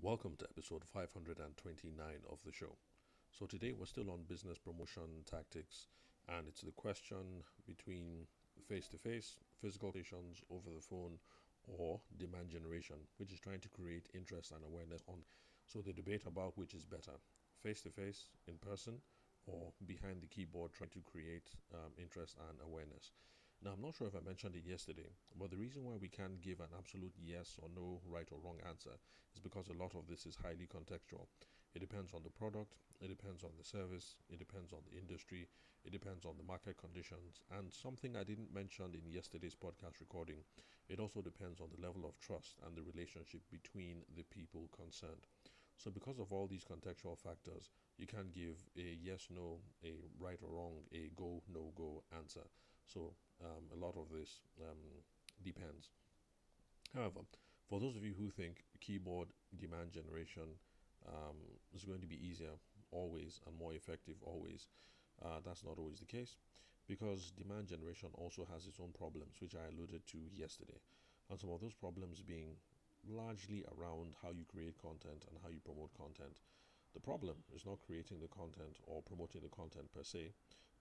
Welcome to episode 529 of the show. So, today we're still on business promotion tactics, and it's the question between face to face, physical presentations over the phone, or demand generation, which is trying to create interest and awareness on. So, the debate about which is better, face to face, in person, or behind the keyboard, trying to create interest and awareness. Now, I'm not sure if I mentioned it yesterday, but the reason why we can't give an absolute yes or no, right or wrong answer is because a lot of this is highly contextual. It depends on the product, it depends on the service, it depends on the industry, it depends on the market conditions, and something I didn't mention in yesterday's podcast recording, it also depends on the level of trust and the relationship between the people concerned. So, because of all these contextual factors, you can't give a yes, no, a right or wrong, a go, no go answer. So, a lot of this depends. However, for those of you who think keyboard demand generation is going to be easier always and more effective always, that's not always the case because demand generation also has its own problems, which I alluded to yesterday. And some of those problems being largely around how you create content and how you promote content. The problem is not creating the content or promoting the content per se,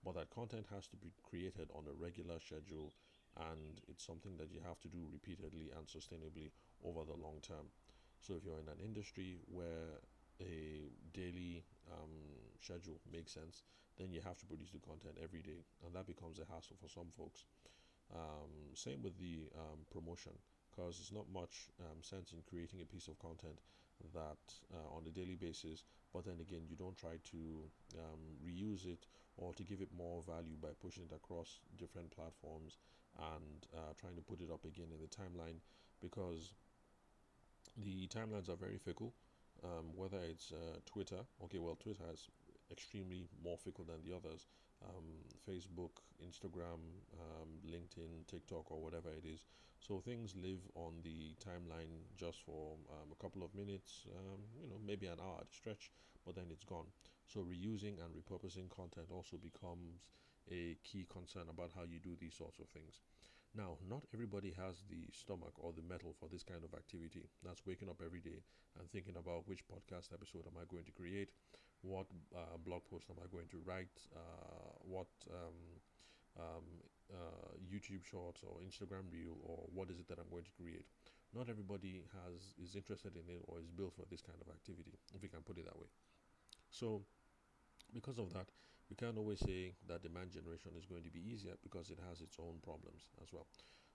but that content has to be created on a regular schedule, and it's something that you have to do repeatedly and sustainably over the long term. So if you're in an industry where a daily schedule makes sense, then you have to produce the content every day, and that becomes a hassle for some folks. Same with the promotion, because there's not much sense in creating a piece of content that on a daily basis, but then again, you don't try to reuse it or to give it more value by pushing it across different platforms and trying to put it up again in the timeline because the timelines are very fickle. Whether it's Twitter, okay, well, Twitter is extremely more fickle than the others. Facebook, Instagram, LinkedIn, TikTok, or whatever it is. So things live on the timeline just for a couple of minutes, maybe an hour at a stretch, but then it's gone. So reusing and repurposing content also becomes a key concern about how you do these sorts of things. Now, not everybody has the stomach or the mettle for this kind of activity. That's waking up every day and thinking about which podcast episode am I going to create, what blog post am I going to write, what YouTube Shorts or Instagram Reel, or what is it that I'm going to create. Not everybody is interested in it or is built for this kind of activity, if you can put it that way. So because of that, we can't always say that demand generation is going to be easier because it has its own problems as well.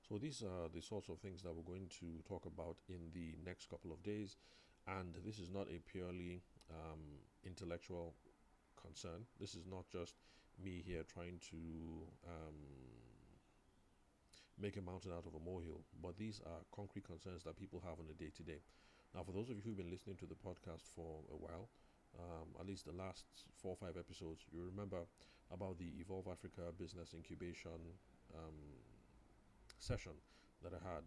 So these are the sorts of things that we're going to talk about in the next couple of days. And this is not a purely intellectual concern. This is not just me here trying to make a mountain out of a molehill, but these are concrete concerns that people have on a day to day. Now, for those of you who've been listening to the podcast for a while, at least the last 4 or 5 episodes, you remember about the Evolve Africa Business Incubation session that I had.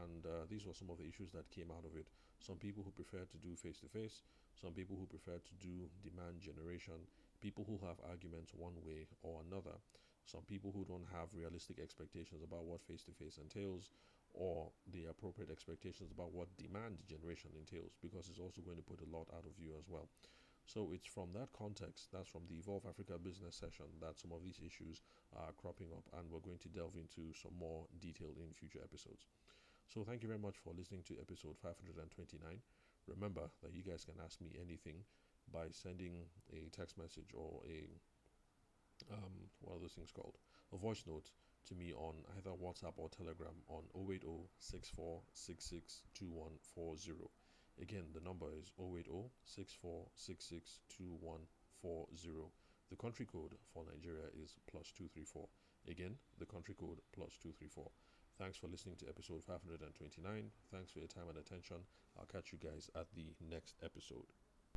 And these were some of the issues that came out of it. Some people who prefer to do face to face, some people who prefer to do demand generation, people who have arguments one way or another, some people who don't have realistic expectations about what face to face entails, or the appropriate expectations about what demand generation entails, because it's also going to put a lot out of you as well. So it's from that context, that's from the Evolve Africa business session, that some of these issues are cropping up, and we're going to delve into some more detail in future episodes. So thank you very much for listening to episode 529. Remember that you guys can ask me anything by sending a text message or a what are those things called? A voice note to me on either WhatsApp or Telegram on 080 2140. Again, the number is 080 2140. The country code for Nigeria is +234. Again, the country code +234. Thanks for listening to episode 529. Thanks for your time and attention. I'll catch you guys at the next episode.